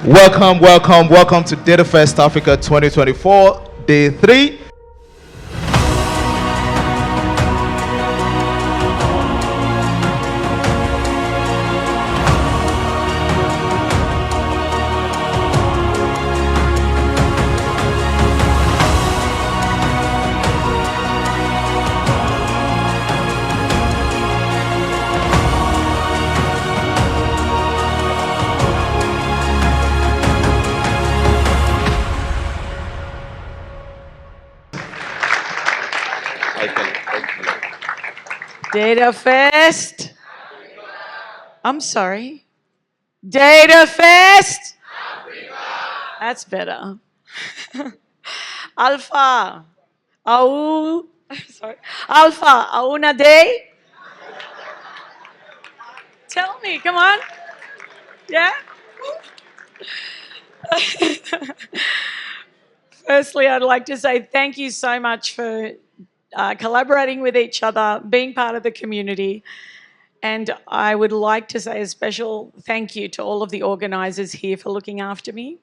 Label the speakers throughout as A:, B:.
A: Welcome to Data Fest Africa 2024, Day 3.
B: Data Fest. I'm sorry. Data Fest. That's better. Alpha. Sorry. Alpha. Auna day. Tell me. Come on. Yeah. Firstly, I'd like to say thank you so much for collaborating with each other, being part of the community. And I would like to say a special thank you to all of the organisers here for looking after me.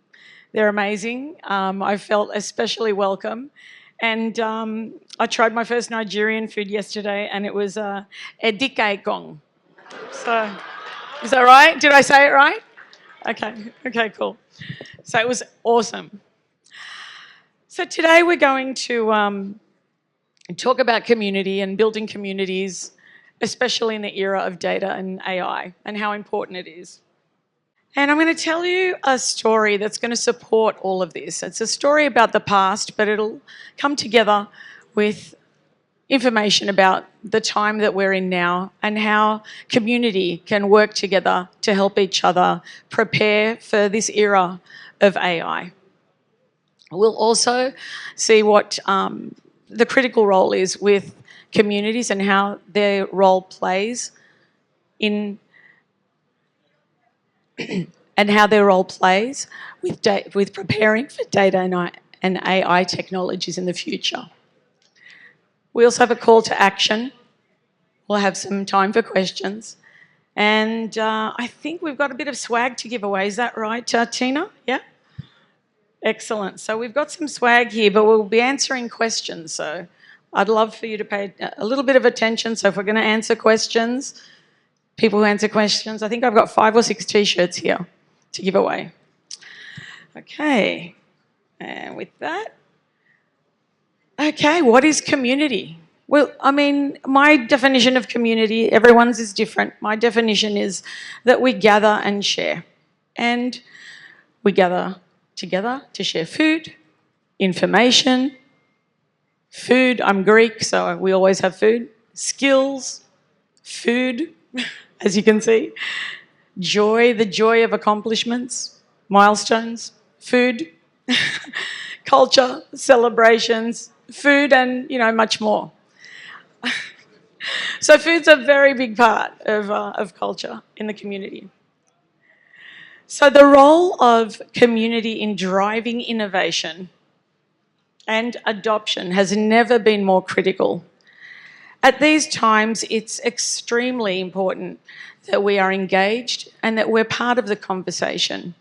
B: They're amazing. I felt especially welcome. And I tried my first Nigerian food yesterday, and it was edike gong. So, is that right? Did I say it right? Okay, cool. So it was awesome. So today we're going to talk about community and building communities, especially in the era of data and AI, and how important it is. And I'm going to tell you a story that's going to support all of this. It's a story about the past, but it'll come together with information about the time that we're in now and how community can work together to help each other prepare for this era of AI. We'll also see what the critical role is with communities and how their role plays in and how their role plays with preparing for data and AI technologies in the future. We also have a call to action. We'll have some time for questions. And I think we've got a bit of swag to give away. Is that right, Tina? Yeah? Excellent. So we've got some swag here, but we'll be answering questions. So I'd love for you to pay a little bit of attention. So if we're going to answer questions, people who answer questions, I think I've got 5 or 6 T-shirts here to give away. Okay. And with that, okay, what is community? Well, I mean, my definition of community, everyone's is different. My definition is that we gather and share. And we gather together to share food, information, food, I'm Greek, so we always have food, skills, food, as you can see, joy, the joy of accomplishments, milestones, food, culture, celebrations, food, and, much more. So food's a very big part of culture in the community. So the role of community in driving innovation and adoption has never been more critical. At these times, it's extremely important that we are engaged and that we're part of the conversation.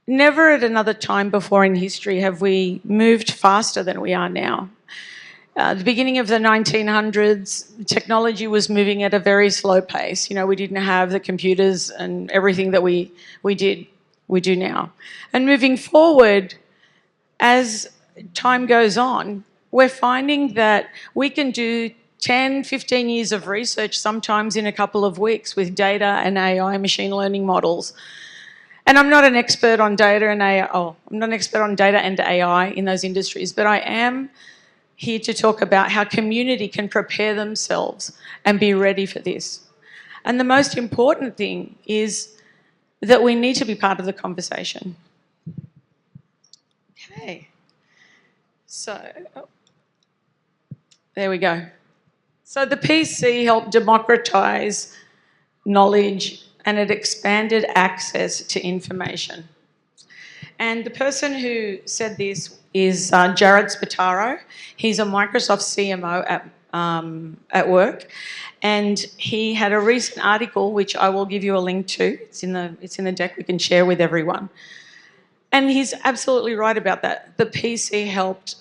B: Never at another time before in history have we moved faster than we are now. The beginning of the 1900s, technology was moving at a very slow pace. We didn't have the computers and everything that we do now. And moving forward, as time goes on, we're finding that we can do 10, 15 years of research sometimes in a couple of weeks with data and AI machine learning models. And I'm not an expert on data and AI. I'm not an expert on data and AI in those industries, but I am here to talk about how community can prepare themselves and be ready for this. And the most important thing is that we need to be part of the conversation. Okay. So, there we go. So the PC helped democratise knowledge and it expanded access to information. And the person who said this is Jared Spataro. He's a Microsoft CMO at work, and he had a recent article which I will give you a link to. It's in the deck we can share with everyone. And he's absolutely right about that. The PC helped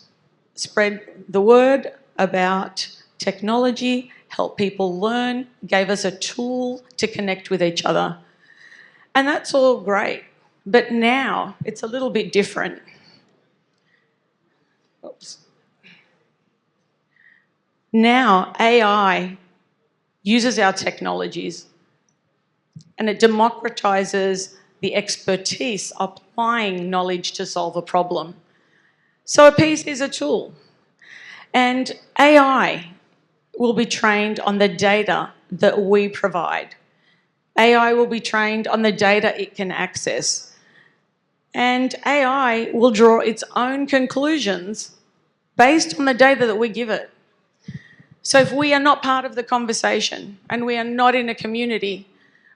B: spread the word about technology, help people learn, gave us a tool to connect with each other. And that's all great. But now it's a little bit different. Oops. Now AI uses our technologies and it democratizes the expertise applying knowledge to solve a problem. So a piece is a tool. And AI will be trained on the data that we provide. AI will be trained on the data it can access. And AI will draw its own conclusions based on the data that we give it. So if we are not part of the conversation and we are not in a community,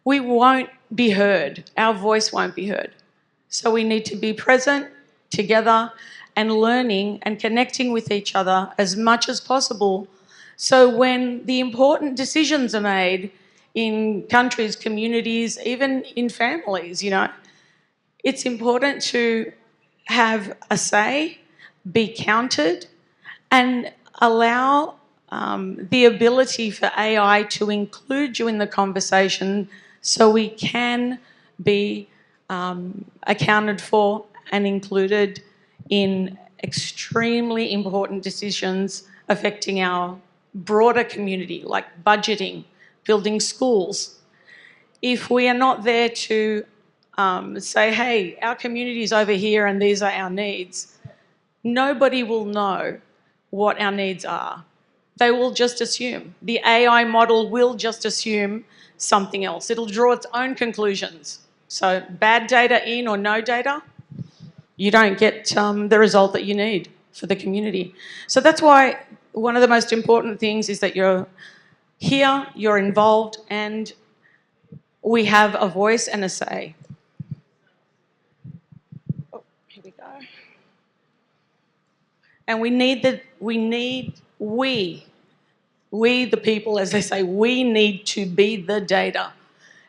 B: we won't be heard. Our voice won't be heard. So we need to be present together and learning and connecting with each other as much as possible. So when the important decisions are made in countries, communities, even in families, it's important to have a say, be counted, and allow the ability for AI to include you in the conversation so we can be accounted for and included in extremely important decisions affecting our broader community, like budgeting, building schools. If we are not there to say, hey, our community is over here and these are our needs, nobody will know what our needs are. They will just assume. The AI model will just assume something else. It'll draw its own conclusions. So bad data in or no data, you don't get the result that you need for the community. So that's why one of the most important things is that you're here, you're involved, and we have a voice and a say. Oh, here we go. And we the people, as they say, we need to be the data.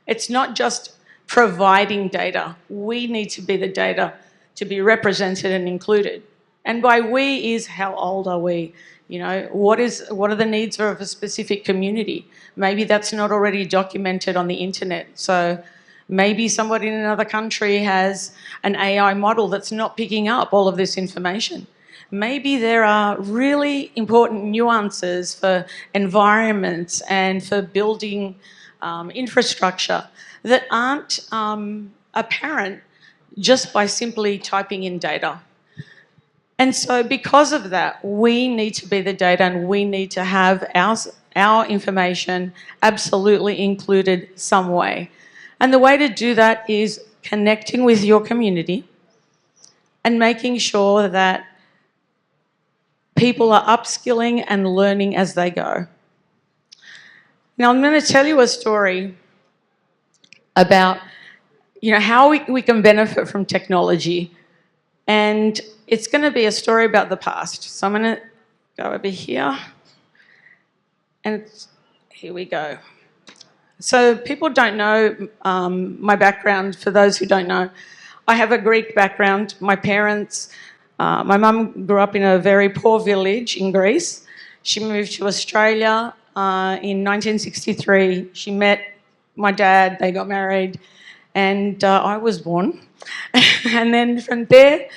B: It's not just providing data. We need to be the data to be represented and included. And by we is how old are we? What are the needs of a specific community? Maybe that's not already documented on the internet. So maybe somebody in another country has an AI model that's not picking up all of this information. Maybe there are really important nuances for environments and for building infrastructure that aren't apparent just by simply typing in data. And so because of that, we need to be the data and we need to have our information absolutely included some way. And the way to do that is connecting with your community and making sure that people are upskilling and learning as they go. Now, I'm going to tell you a story about how we can benefit from technology. And it's going to be a story about the past. So I'm going to go over here. And here we go. So people don't know my background. For those who don't know, I have a Greek background. My parents, my mum grew up in a very poor village in Greece. She moved to Australia in 1963. She met my dad, they got married, and I was born. And then from there,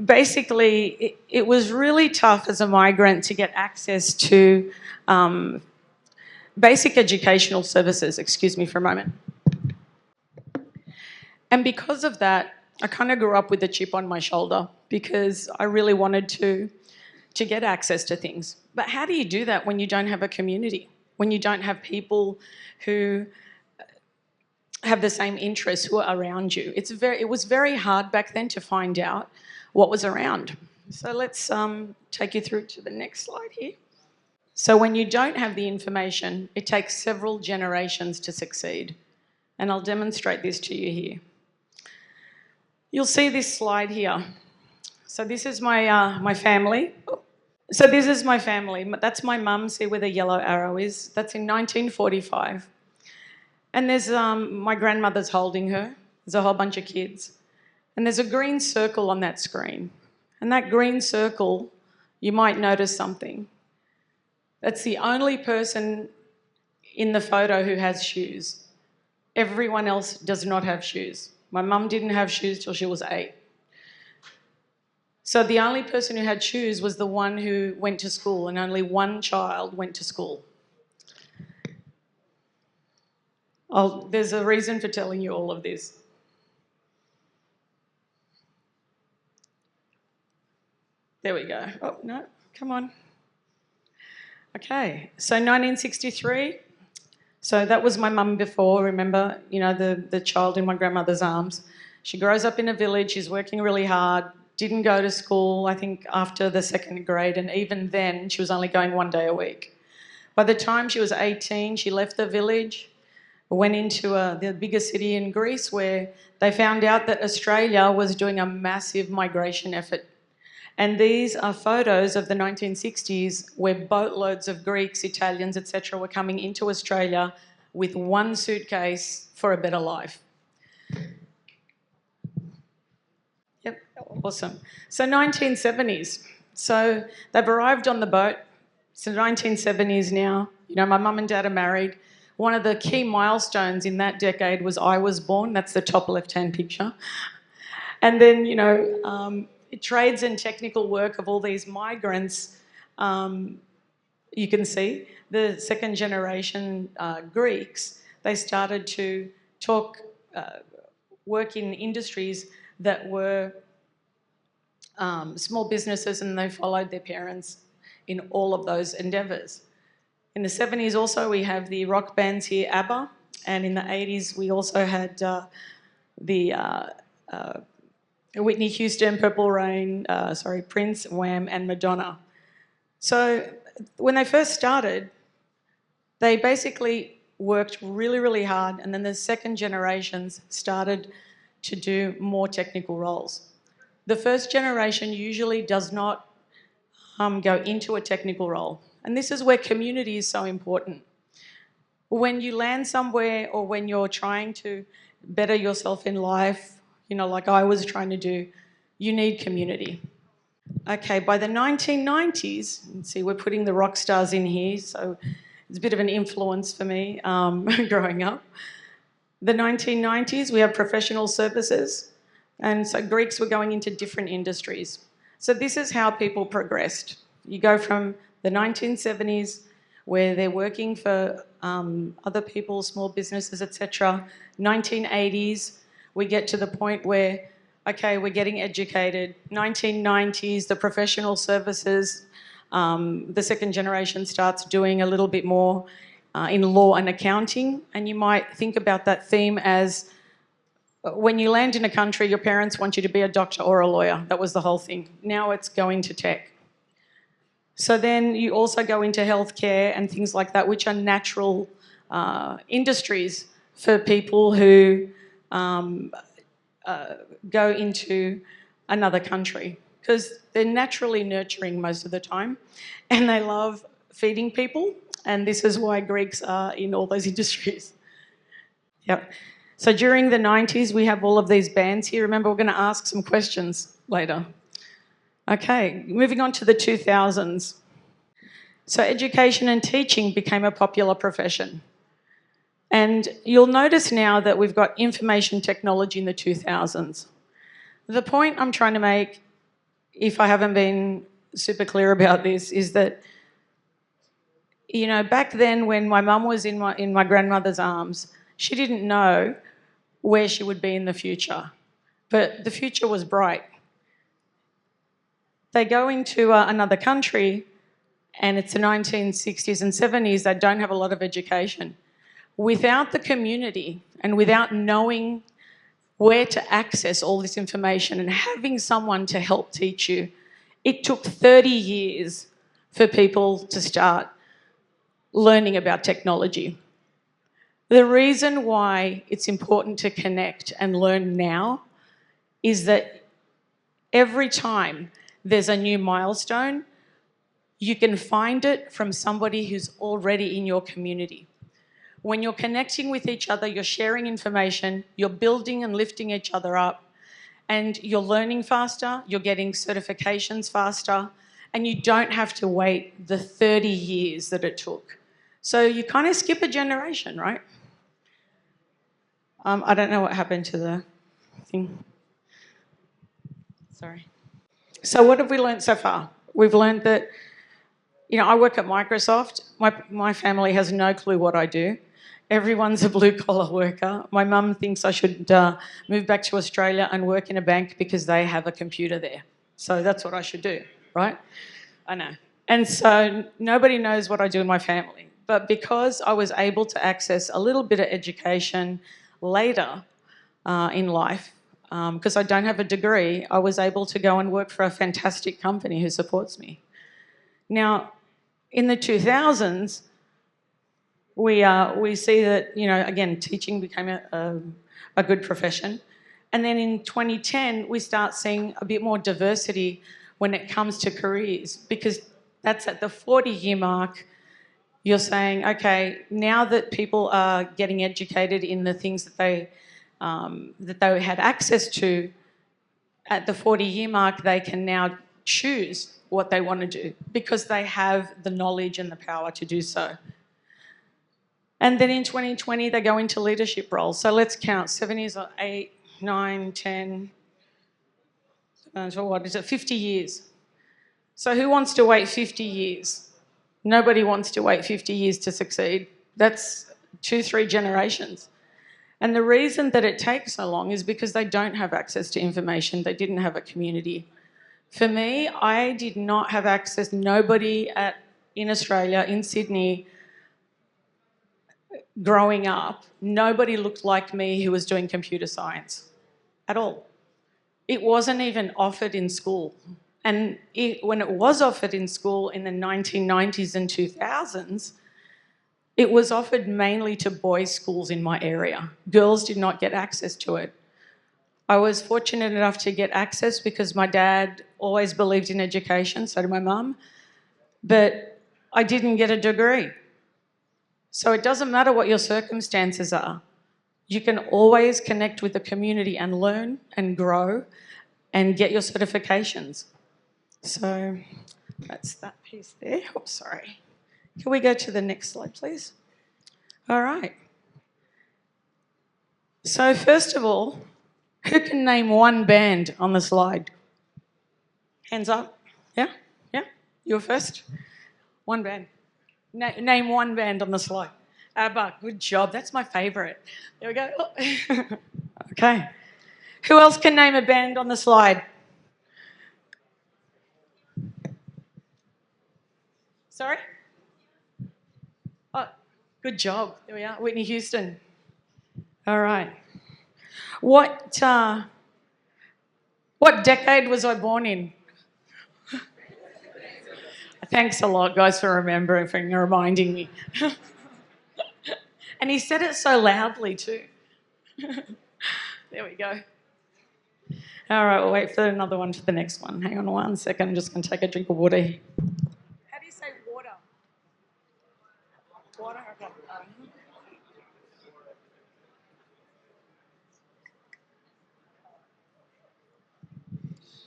B: basically, it was really tough as a migrant to get access to basic educational services. Excuse me for a moment. And because of that, I kind of grew up with a chip on my shoulder because I really wanted to get access to things. But how do you do that when you don't have a community, when you don't have people who have the same interests who are around you? It was very hard back then to find out what was around. So let's take you through to the next slide here. So when you don't have the information, it takes several generations to succeed. And I'll demonstrate this to you here. You'll see this slide here. So this is my family. So this is my family. That's my mum, see where the yellow arrow is? That's in 1945. And there's my grandmother's holding her. There's a whole bunch of kids. And there's a green circle on that screen. And that green circle, you might notice something. That's the only person in the photo who has shoes. Everyone else does not have shoes. My mum didn't have shoes till she was 8. So the only person who had shoes was the one who went to school, and only one child went to school. There's a reason for telling you all of this. There we go. Oh, no, come on. Okay, so 1963. So that was my mum before, remember, you know, the child in my grandmother's arms. She grows up in a village, she's working really hard, didn't go to school, I think, after the 2nd grade, and even then she was only going 1 day a week. By the time she was 18, she left the village, went into the biggest city in Greece, where they found out that Australia was doing a massive migration effort. And these are photos of the 1960s where boatloads of Greeks, Italians, etc. were coming into Australia with one suitcase for a better life. Yep, awesome. So 1970s. So they've arrived on the boat. So 1970s now. You know, my mum and dad are married. One of the key milestones in that decade was I was born. That's the top left-hand picture. And then, you know, trades and technical work of all these migrants, you can see the 2nd generation Greeks, they started to work in industries that were small businesses, and they followed their parents in all of those endeavours. In the 70s also we have the rock bands here, ABBA, and in the 80s we also had Whitney Houston, Purple Rain, Prince, Wham, and Madonna. So when they first started, they basically worked really, really hard, and then the 2nd generations started to do more technical roles. The 1st generation usually does not go into a technical role, and this is where community is so important. When you land somewhere, or when you're trying to better yourself in life, you know, like I was trying to do, you need community. Okay, by the 1990s, you see we're putting the rock stars in here, so it's a bit of an influence for me growing up. The 1990s, we have professional services, and so Greeks were going into different industries. So this is how people progressed. You go from the 1970s, where they're working for other people, small businesses, etc. 1980s, we get to the point where, okay, we're getting educated. 1990s, the professional services, the 2nd generation starts doing a little bit more in law and accounting. And you might think about that theme as when you land in a country, your parents want you to be a doctor or a lawyer. That was the whole thing. Now it's going to tech. So then you also go into healthcare and things like that, which are natural industries for people who go into another country, because they're naturally nurturing most of the time and they love feeding people, and this is why Greeks are in all those industries. Yep. So during the 90s, we have all of these bands here. Remember, we're going to ask some questions later. Okay, moving on to the 2000s. So education and teaching became a popular profession. And you'll notice now that we've got information technology in the 2000s. The point I'm trying to make, if I haven't been super clear about this, is that, you know, back then when my mum was in my grandmother's arms, she didn't know where she would be in the future, but the future was bright. They go into another country, and it's the 1960s and 70s, they don't have a lot of education. Without the community and without knowing where to access all this information and having someone to help teach you, it took 30 years for people to start learning about technology. The reason why it's important to connect and learn now is that every time there's a new milestone, You can find it from somebody who's already in your community. When you're connecting with each other, you're sharing information, you're building and lifting each other up, and you're learning faster, you're getting certifications faster, and you don't have to wait the 30 years that it took. So you kind of skip a generation, right? I don't know what happened to the thing. Sorry. So what have we learned so far? We've learned that, I work at Microsoft. My family has no clue what I do. Everyone's a blue-collar worker. My mum thinks I should move back to Australia and work in a bank because they have a computer there. So that's what I should do, right? I know. And so nobody knows what I do in my family. But because I was able to access a little bit of education later in life, because I don't have a degree, I was able to go and work for a fantastic company who supports me. Now, in the 2000s, we see that, again, teaching became a good profession. And then in 2010, we start seeing a bit more diversity when it comes to careers, because that's at the 40-year mark. You're saying, okay, now that people are getting educated in the things that they had access to, at the 40-year mark, they can now choose what they want to do because they have the knowledge and the power to do so. And then in 2020, they go into leadership roles. So let's count. 7 years, 8, 9, 10, so what is it, 50 years. So who wants to wait 50 years? Nobody wants to wait 50 years to succeed. That's 2-3 generations. And the reason that it takes so long is because they don't have access to information. They didn't have a community. For me, I did not have access. Nobody in Australia, in Sydney, growing up, nobody looked like me who was doing computer science at all. It wasn't even offered in school. And when it was offered in school in the 1990s and 2000s, it was offered mainly to boys' schools in my area. Girls did not get access to it. I was fortunate enough to get access because my dad always believed in education, so did my mum, but I didn't get a degree. So it doesn't matter what your circumstances are. You can always connect with the community and learn and grow and get your certifications. So that's that piece there. Oh, sorry. Can we go to the next slide, please? All right. So first of all, who can name one band on the slide? Hands up. Yeah? Yeah? You're first? One band. Name one band on the slide. ABBA. Good job. That's my favourite. There we go. Oh. Okay. Who else can name a band on the slide? Sorry? Oh, good job. There we are. Whitney Houston. All right. What decade was I born in? Thanks a lot, guys, for reminding me. And he said it so loudly too. There we go. All right, we'll wait for another one for the next one. Hang on 1 second. I'm just going to take a drink of water. How do you say water? Water? Okay.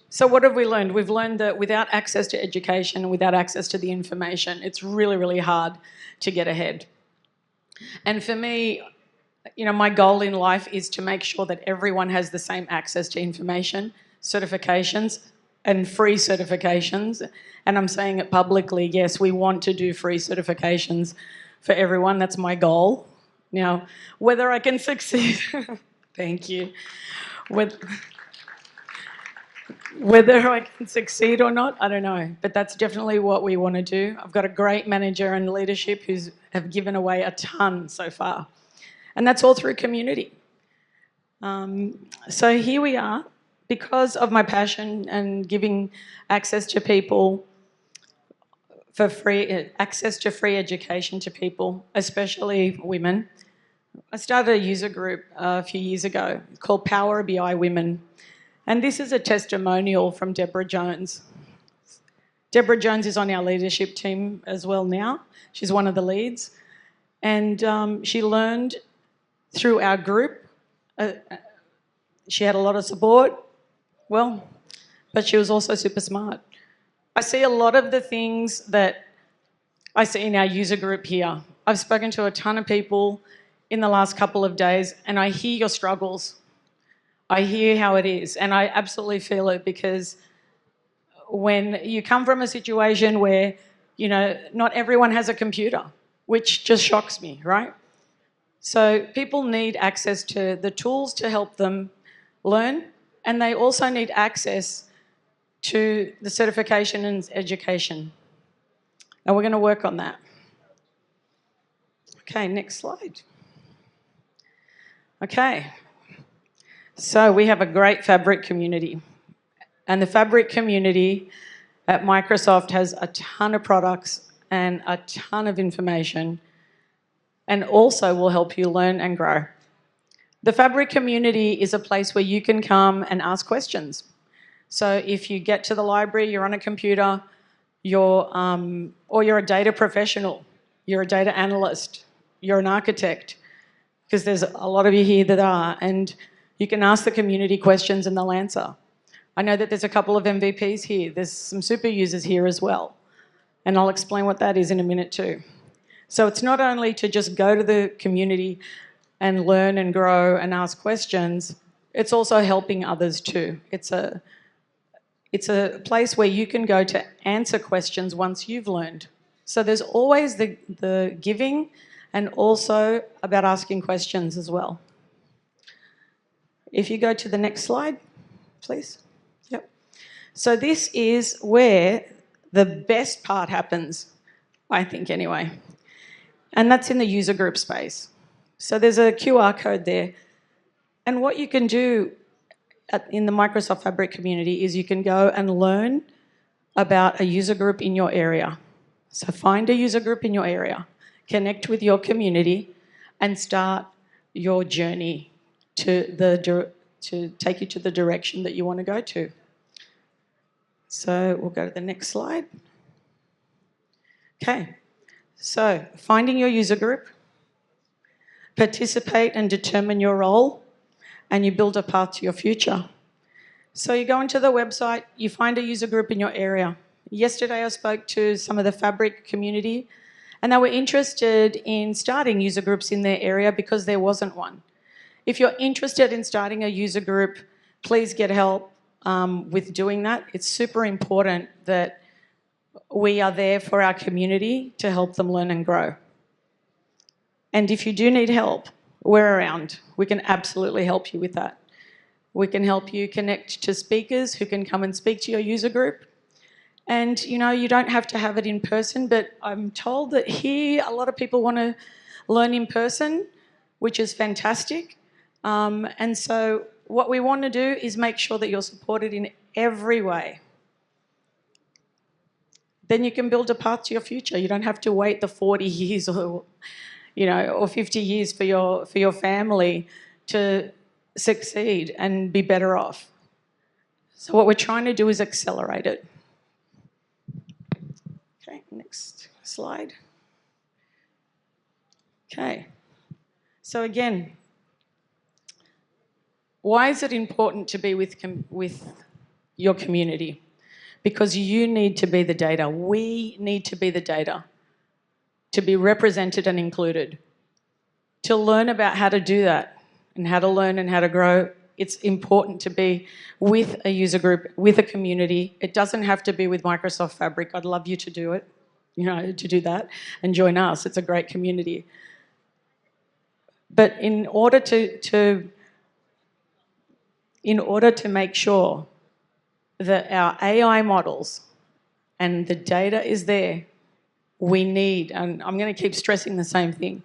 B: So what have we learned? We've learned that without access to education and without access to the information, it's really, really hard to get ahead. And for me, my goal in life is to make sure that everyone has the same access to information, certifications, and free certifications. And I'm saying it publicly, yes, we want to do free certifications for everyone. That's my goal. Now, whether I can succeed, thank you. Whether I can succeed or not, I don't know. But that's definitely what we want to do. I've got a great manager and leadership who have given away a ton so far. And that's all through community. So here we are. Because of my passion and giving access to people for access to free education to people, especially women, I started a user group a few years ago called Power BI Women. And this is a testimonial from Deborah Jones. Deborah Jones is on our leadership team as well now. She's one of the leads. And she learned through our group. She had a lot of support, well, but she was also super smart. I see a lot of the things that I see in our user group here. I've spoken to a ton of people in the last couple of days, and I hear your struggles. I hear how it is, and I absolutely feel it, because when you come from a situation where, not everyone has a computer, which just shocks me, right? So people need access to the tools to help them learn, and they also need access to the certification and education. And we're going to work on that. Okay, next slide. Okay, so we have a great Fabric community. And the Fabric community at Microsoft has a ton of products and a ton of information, and also will help you learn and grow. The Fabric community is a place where you can come and ask questions. So if you get to the library, you're on a computer, or you're a data professional, you're a data analyst, you're an architect, because there's a lot of you here that are, and you can ask the community questions and they'll answer. I know that there's a couple of MVPs here. There's some super users here as well, and I'll explain what that is in a minute too. So it's not only to just go to the community and learn and grow and ask questions, it's also helping others too. It's a place where you can go to answer questions once you've learned. So there's always the giving, and also about asking questions as well. If you go to the next slide, please. Yep. So this is where the best part happens, I think anyway. And that's in the user group space. So there's a QR code there. And what you can do in the Microsoft Fabric community is you can go and learn about a user group in your area. So find a user group in your area, connect with your community, and start your journey to take you to the direction that you want to go to. So we'll go to the next slide. Okay, so finding your user group, participate and determine your role, and you build a path to your future. So you go into the website, you find a user group in your area. Yesterday I spoke to some of the Fabric community, and they were interested in starting user groups in their area because there wasn't one. If you're interested in starting a user group, please get help with doing that. It's super important that we are there for our community to help them learn and grow. And if you do need help, we're around. We can absolutely help you with that. We can help you connect to speakers who can come and speak to your user group. And, you don't have to have it in person, but I'm told that here a lot of people want to learn in person, which is fantastic. And so what we want to do is make sure that you're supported in every way. Then you can build a path to your future. You don't have to wait the 40 years or 50 years for your family to succeed and be better off. So what we're trying to do is accelerate it. Okay, next slide. Okay, so again, why is it important to be with your community? Because you need to be the data. We need to be the data to be represented and included. To learn about how to do that and how to learn and how to grow, it's important to be with a user group, with a community. It doesn't have to be with Microsoft Fabric. I'd love you to do it, to do that and join us. It's a great community. But in order to make sure that our AI models and the data is there, we need, and I'm going to keep stressing the same thing,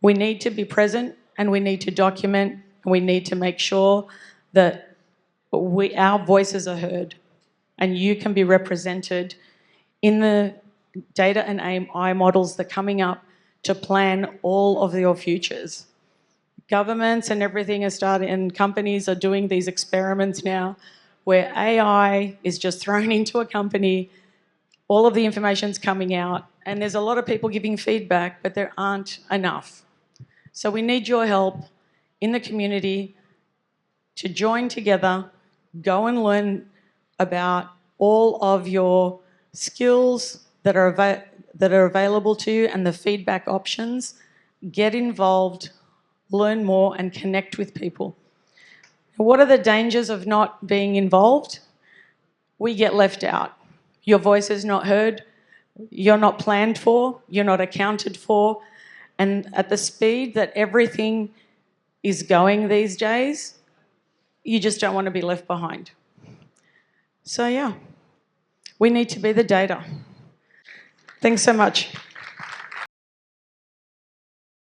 B: we need to be present and we need to document and we need to make sure that our voices are heard and you can be represented in the data and AI models that are coming up to plan all of your futures. Governments and everything are starting, and companies are doing these experiments now where AI is just thrown into a company all of the information's coming out, and there's a lot of people giving feedback, but there aren't enough. So we need your help in the community to join together, go and learn about all of your skills that are available to you and the feedback options. Get involved, learn more, and connect with people. What are the dangers of not being involved? We get left out. Your voice is not heard, you're not planned for, you're not accounted for, and at the speed that everything is going these days, you just don't want to be left behind. So yeah, we need to be the data. Thanks so much.